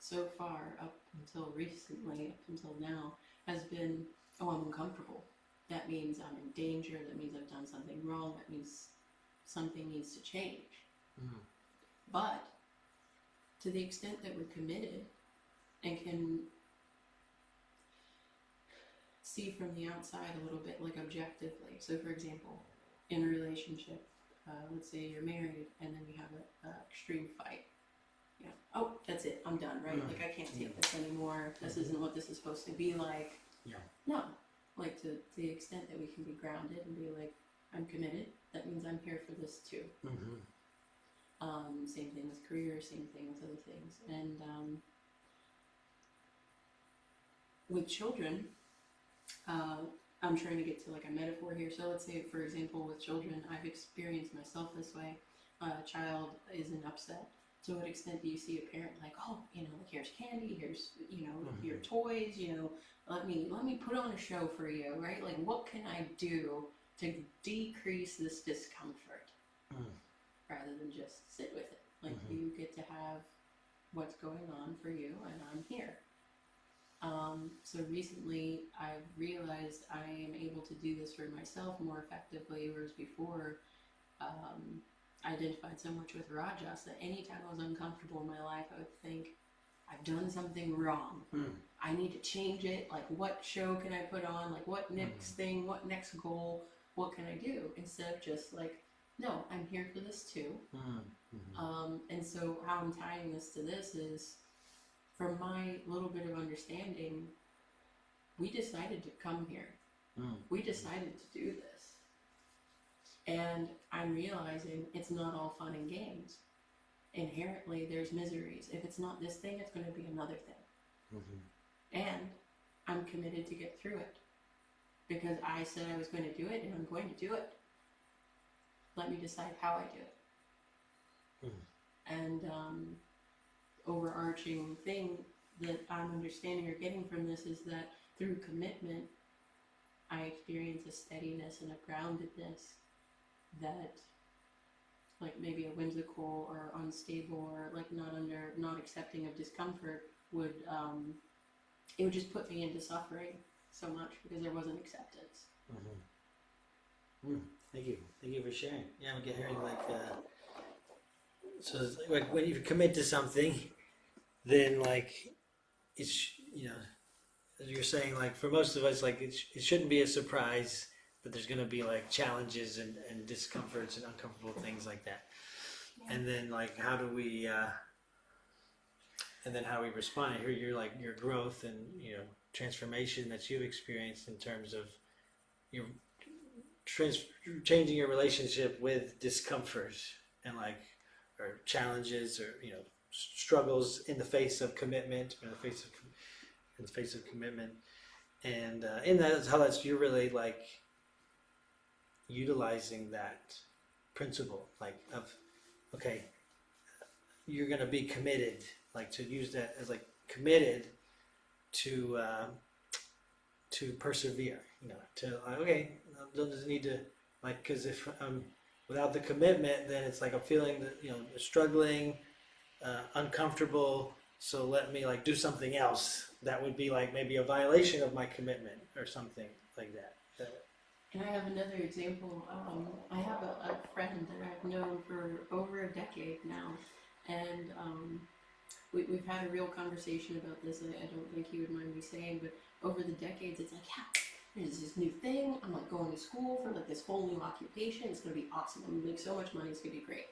so far, up until recently, up until now, has been, oh, I'm uncomfortable. That means I'm in danger. That means I've done something wrong. That means something needs to change. But to the extent that we're committed and can see from the outside a little bit, like objectively. So, for example, in a relationship, let's say you're married and then you have an extreme fight. You know, oh, that's it, I'm done, right? Like, I can't take this anymore. This isn't what this is supposed to be like. No, like to the extent that we can be grounded and be like, I'm committed. That means I'm here for this too. Same thing with career, same thing with other things. And with children, I'm trying to get to like a metaphor here. So let's say, for example, with children, I've experienced myself this way. A child is an upset. To what extent do you see a parent like, oh, you know, like here's candy, here's, you know, your toys, you know, let me put on a show for you, right? Like, what can I do to decrease this discomfort rather than just sit with it? Like, you get to have what's going on for you, and I'm here. So recently I've realized I am able to do this for myself more effectively, whereas before I identified so much with Rajas that anytime I was uncomfortable in my life, I would think, I've done something wrong. I need to change it. Like, what show can I put on? Like, what next thing? What next goal? What can I do? Instead of just like, no, I'm here for this too. And so how I'm tying this to this is, from my little bit of understanding, we decided to come here. We decided to do this. And I'm realizing it's not all fun and games. Inherently, there's miseries. If it's not this thing, it's going to be another thing. And I'm committed to get through it. Because I said I was going to do it, and I'm going to do it. Let me decide how I do it. And overarching thing that I'm understanding or getting from this is that through commitment, I experience a steadiness and a groundedness that, like, maybe a whimsical or unstable or like not accepting of discomfort would it would just put me into suffering so much because there wasn't acceptance. Thank you for sharing. Yeah, I'm hearing like so it's like when you commit to something, then like it's, you know, as you're saying, like for most of us, like it shouldn't be a surprise that there's going to be like challenges and discomforts and uncomfortable things like that. And then like how do we respond? I hear your growth and, you know, transformation that you've experienced in terms of your changing your relationship with discomfort and like, or challenges, or, you know, struggles in the face of commitment, or in the face of commitment, and in that is how you're really like utilizing that principle, like of, okay, you're gonna be committed, like to use that as like committed to persevere, you know, to like, okay, doesn't need to, like, because if without the commitment, then it's like I'm feeling that, you know, struggling, uncomfortable, so let me like do something else that would be like maybe a violation of my commitment or something like that. And I have another example. I have a friend that I've known for over a decade now, and we've had a real conversation about this. I don't think he would mind me saying, but over the decades, it's like, yeah, there's this new thing. I'm like going to school for like this whole new occupation. It's going to be awesome. I'm going to make so much money. It's going to be great.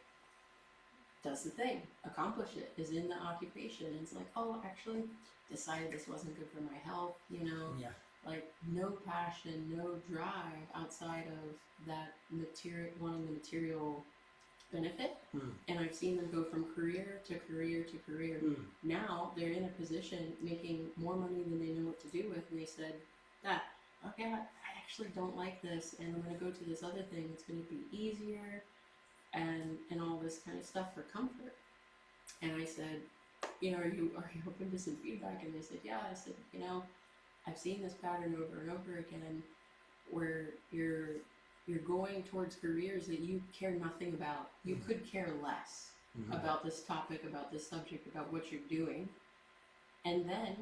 Does the thing, accomplish it, is in the occupation. And it's like, oh, actually, decided this wasn't good for my health, you know? Yeah. Like, no passion, no drive outside of that material, wanting the material benefit. And I've seen them go from career to career to career. Now they're in a position making more money than they know what to do with, and they said that, okay, I actually don't like this, and I'm going to go to this other thing. It's going to be easier, and all this kind of stuff for comfort. And I said, are you open to some feedback? And they said, yeah. I said, I've seen this pattern over and over again, where you're going towards careers that you care nothing about. You could care less about this topic, about this subject, about what you're doing, and then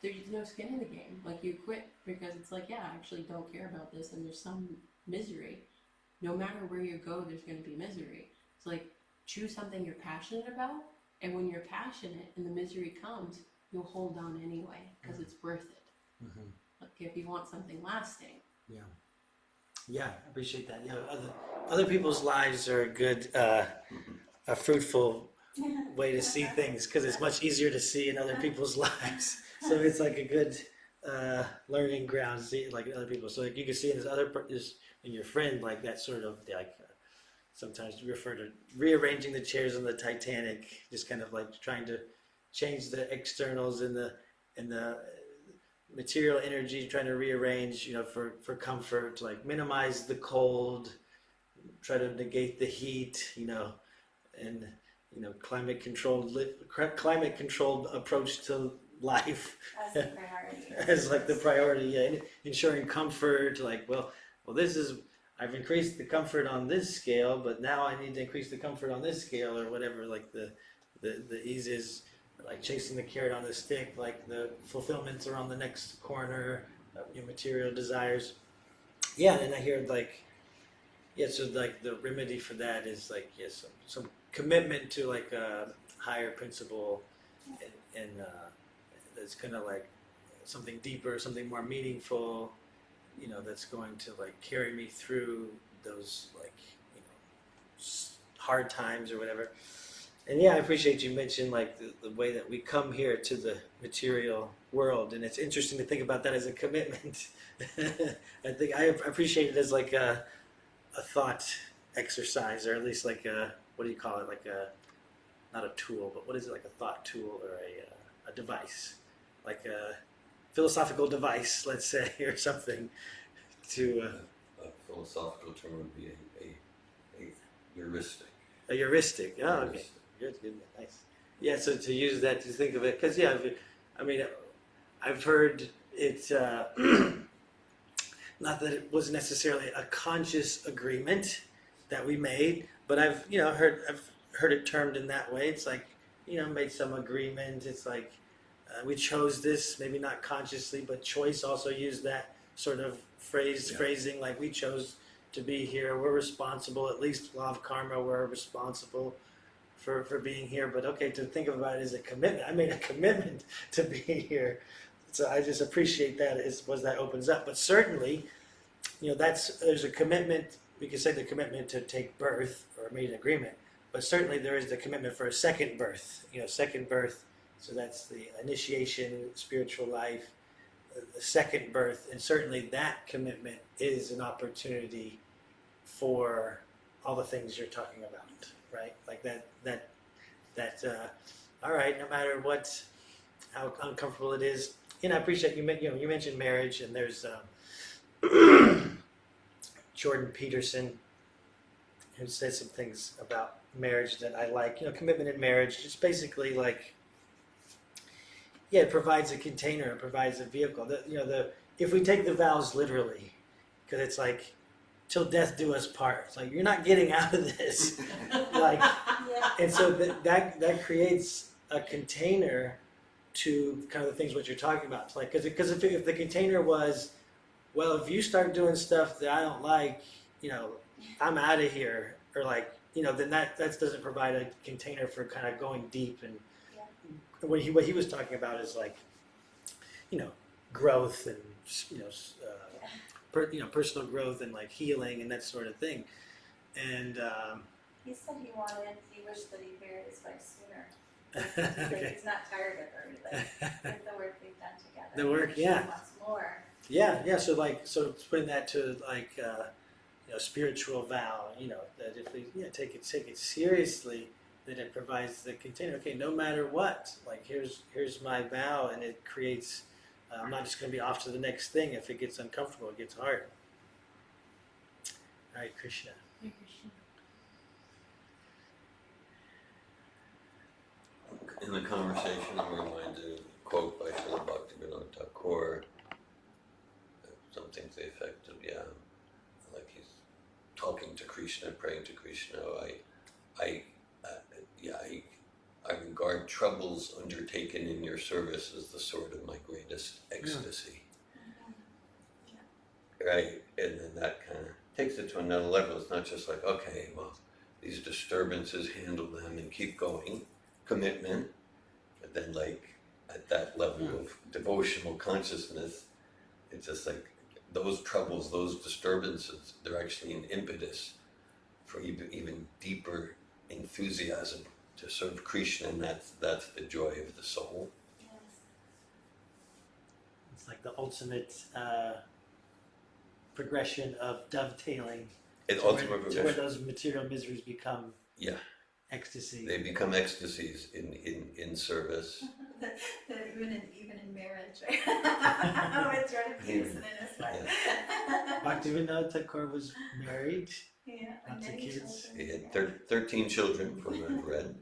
there's no skin in the game. Like, you quit because it's like, yeah, I actually don't care about this, and there's some misery. No matter where you go, there's going to be misery. It's like, choose something you're passionate about, and when you're passionate and the misery comes, you'll hold on anyway because it's worth it. Like, if you want something lasting. Yeah, I appreciate that. Other people's lives are a good, a fruitful way to see things, because it's much easier to see in other people's lives. So it's like a good learning ground to see like other people. So like you can see in in your friend, like that sort of like sometimes we refer to rearranging the chairs on the Titanic, just kind of like trying to change the externals and the material energy, trying to rearrange, for comfort, like minimize the cold, try to negate the heat, and climate controlled approach to life As the priority. as like the priority. Yeah, ensuring comfort. Like, well, I've increased the comfort on this scale, but now I need to increase the comfort on this scale, or whatever. Like the ease is like chasing the carrot on the stick. Like the fulfillments are on the next corner. Your material desires. Yeah, and I hear like. Yeah, so like the remedy for that is like some commitment to like a higher principle, and that's kind of like something deeper, something more meaningful, that's going to like carry me through those like hard times or whatever. And yeah, I appreciate you mentioned like the way that we come here to the material world, and it's interesting to think about that as a commitment. I think I appreciate it as like a thought exercise, or at least like what do you call it? Like not a tool, but what is it? Like a thought tool, or a device, like a philosophical device, let's say, or something. To a philosophical term would be a heuristic. a heuristic. Oh, okay, good, nice. Yeah, so to use that to think of it, because I've heard it. Not that it was necessarily a conscious agreement that we made, but I've heard it termed in that way. It's like made some agreement. It's like we chose this, maybe not consciously, but choice also used that sort of phrasing. Like we chose to be here. We're responsible. At least law of karma. We're responsible for being here. But okay, to think about it as a commitment. I made a commitment to be here. So I just appreciate that as that opens up. But certainly, there's a commitment. We could say the commitment to take birth or made an agreement. But certainly there is the commitment for a second birth. Second birth. So that's the initiation, spiritual life, the second birth, and certainly that commitment is an opportunity for all the things you're talking about, right? Like that. All right, no matter how uncomfortable it is. I appreciate you mentioned marriage, and there's Jordan Peterson who says some things about marriage that I like. Commitment in marriage, just basically like, it provides a container, it provides a vehicle. If we take the vows literally, because it's like, till death do us part. It's like you're not getting out of this, like, and so that creates a container to kind of the things what you're talking about. It's like because if the container was, well, if you start doing stuff that I don't like, I'm out of here, or like, then that doesn't provide a container for kind of going deep. And what he was talking about is like, growth and personal growth and like healing and that sort of thing. And he said he wished that he married his wife sooner. Okay. He's not tired of her, with the work we've done together. The work, She yeah. wants more. Yeah. So putting that to like spiritual vow, that if we take it seriously, that it provides the container. Okay, no matter what, like here's my vow, and it creates. I'm not just going to be off to the next thing. If it gets uncomfortable, it gets hard. All right, Krishna. Hare Krishna. in the conversation, I'm reminded of a quote by Srila Bhaktivinoda Thakur, something to the effect of, like he's talking to Krishna, praying to Krishna. I, I regard troubles undertaken in your service as the sort of my greatest ecstasy. Right, and then that kind of takes it to another level. It's not just like, okay, well, these disturbances, handle them and keep going, commitment, but then like at that level of devotional consciousness, it's just like those troubles, those disturbances, they're actually an impetus for even deeper enthusiasm to serve Krishna, and that's the joy of the soul. Yes. It's like the ultimate progression of dovetailing to where those material miseries become ecstasy. They become ecstasies in service. Even in marriage, right? Oh, it's right at peace and in his life. Bhaktivinoda Thakur was married. Yeah, lots of kids. He had 13 children, from what I've read.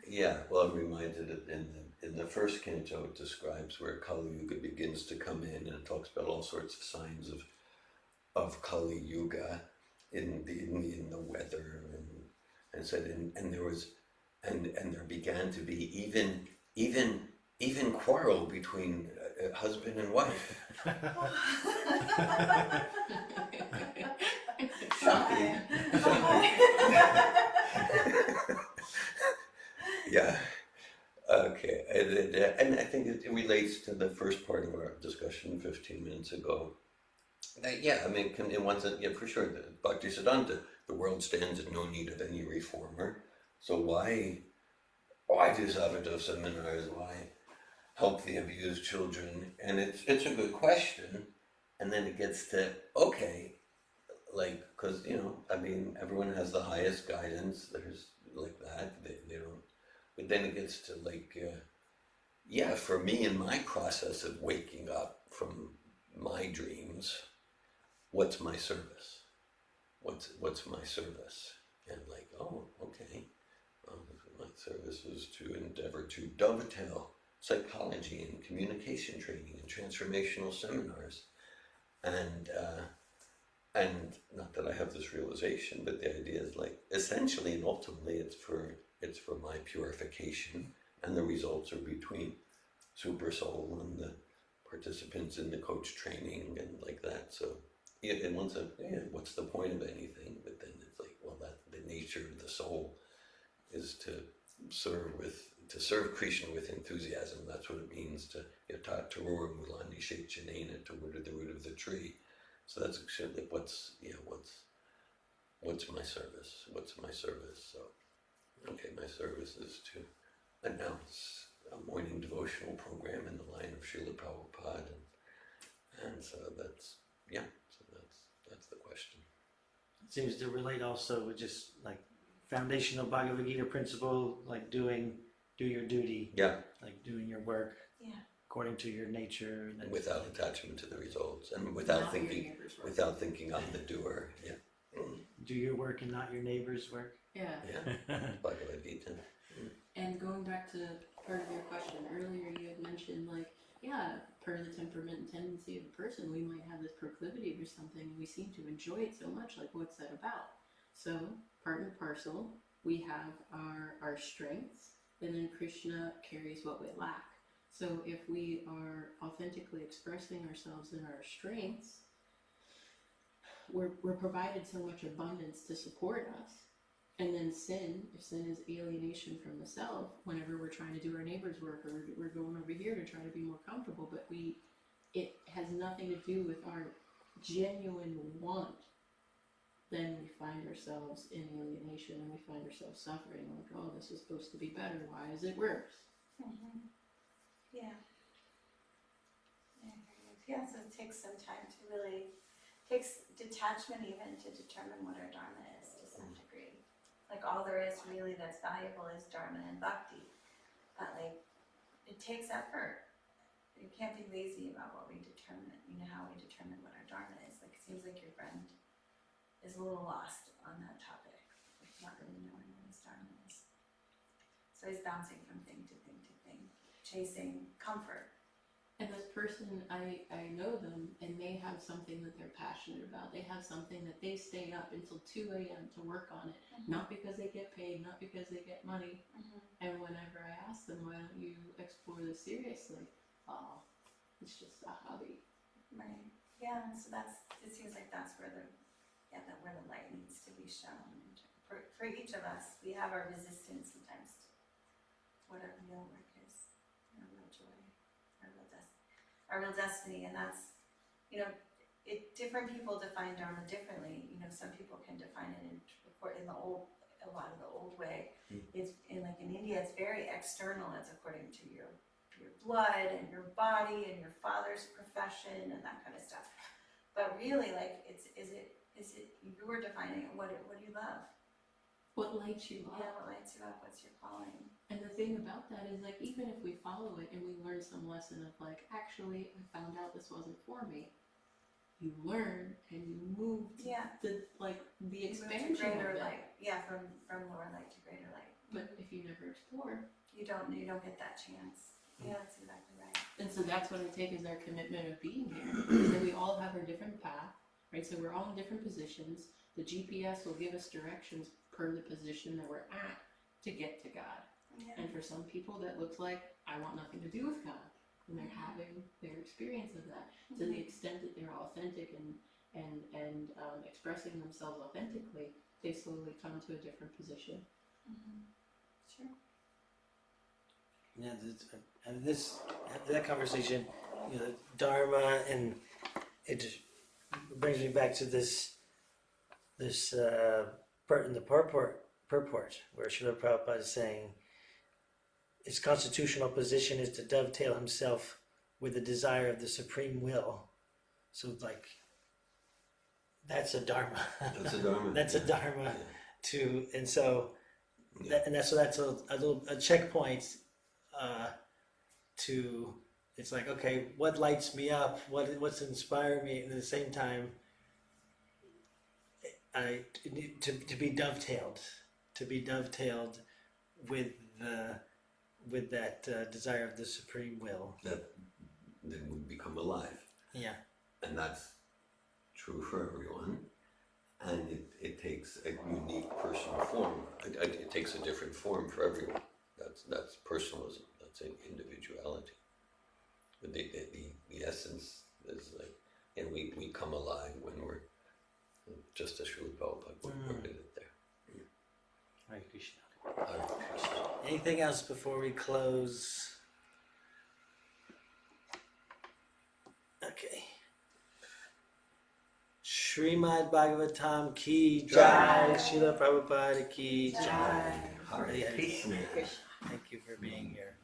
Yeah, well, I'm reminded of in the first canto, it describes where Kali Yuga begins to come in, and it talks about all sorts of signs of Kali Yuga in the weather, and said, and there was, and there began to be even quarrel between husband and wife. Shocking. Yeah. Okay. And I think it relates to the first part of our discussion 15 minutes ago. Yeah, I mean, in one sense, yeah, for sure. Bhakti Siddhanta, the world stands in no need of any reformer. So why do Sabbath seminars? Why help the abused children? And it's a good question. And then it gets to, okay, like, because, I mean, everyone has the highest guidance. There's like that. They don't. But then it gets to like, for me in my process of waking up from my dreams, what's my service? What's my service? And like, oh, okay. My service is to endeavor to dovetail psychology and communication training and transformational seminars. And not that I have this realization, but the idea is like, essentially and ultimately it's for my purification, and the results are between Super Soul and the participants in the coach training and like that. So in one sense, what's the point of anything? But then it's like, well, that the nature of the soul is to serve Krishna with enthusiasm. That's what it means to yatat tarora mulani shechanena, to water the root of the tree. So that's actually like what's my service? What's my service? So okay, my service is to announce a morning devotional program in the line of Srila Prabhupada, and so that's the question. It seems to relate also with just like foundational Bhagavad Gita principle, like do your duty, like doing your work according to your nature, and without attachment to the results, and without thinking I'm the doer. Do your work and not your neighbor's work. Yeah. Bhagavad Gita. And going back to part of your question earlier, you had mentioned like, per the temperament and tendency of a person, we might have this proclivity for something and we seem to enjoy it so much. Like, what's that about? So, part and parcel, we have our strengths, and then Krishna carries what we lack. So if we are authentically expressing ourselves in our strengths, we're provided so much abundance to support us. And then if sin is alienation from the self, whenever we're trying to do our neighbor's work, or we're going over here to try to be more comfortable, but it has nothing to do with our genuine want, then we find ourselves in alienation and we find ourselves suffering. Like, oh, this is supposed to be better. Why is it worse? Mm-hmm. Yeah. Yeah, so it takes some time to takes detachment even to determine what our dharma is to some degree. Like all there is really that's valuable is dharma and bhakti. But like, it takes effort. You can't be lazy about what we determine, how we determine what our dharma is. Like, it seems like your friend is a little lost on that topic, like not really knowing what his dharma is. So he's bouncing from thing to thing to thing, chasing comfort. And this person, I know them, and they have something that they're passionate about. They have something that they stay up until 2 a.m. to work on it. Not because they get paid, not because they get money. And whenever I ask them, why don't you explore this seriously? Oh, it's just a hobby. Right. Yeah. And so it seems like that's where the light needs to be shown. For each of us, we have our resistance sometimes to what our real work is, our real joy, our real destiny, and that's, different people define Dharma differently. Some people can define it in a lot of the old way. It's in India, it's very external. It's according to your blood and your body and your father's profession and that kind of stuff. But really, is it you were defining it? What do you love? What lights you up? Yeah, what lights you up? What's your calling? And the thing about that is, even if we follow it and we learn some lesson of actually, I found out this wasn't for me, you learn and you move to the expansion to greater of it. light. Yeah, from lower light to greater light. But if you never explore, you don't get that chance. Yeah, that's exactly right. and so that's what I take as our commitment of being here. Is that we all have our different path, right? So we're all in different positions. The GPS will give us directions per the position that we're at to get to God. Yeah. And for some people, that looks like, I want nothing to do with God. And they're having their experience of that. To the extent that they're authentic and expressing themselves authentically, they slowly come to a different position. Sure. Yeah, that conversation, Dharma, and it just brings me back to this part in the purport where Srila Prabhupada is saying his constitutional position is to dovetail himself with the desire of the supreme will. So that's a dharma. That's a dharma. That's a dharma Yeah. too, and so that's a checkpoint to. It's okay, what lights me up? What's inspired me? And at the same time, to be dovetailed with that desire of the supreme will. That then we become alive. Yeah. And that's true for everyone. And it takes a unique personal form. It takes a different form for everyone. That's personalism. That's individuality. But the essence is we come alive when we're just as Srila Prabhupada worded it there. Hare Krishna. Hare Krishna. Anything else before we close? Okay. Srimad Bhagavatam ki jai, Srila Prabhupada ki jai. Hare Krishna. Thank you for being here.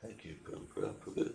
Thank you, Prabhupada.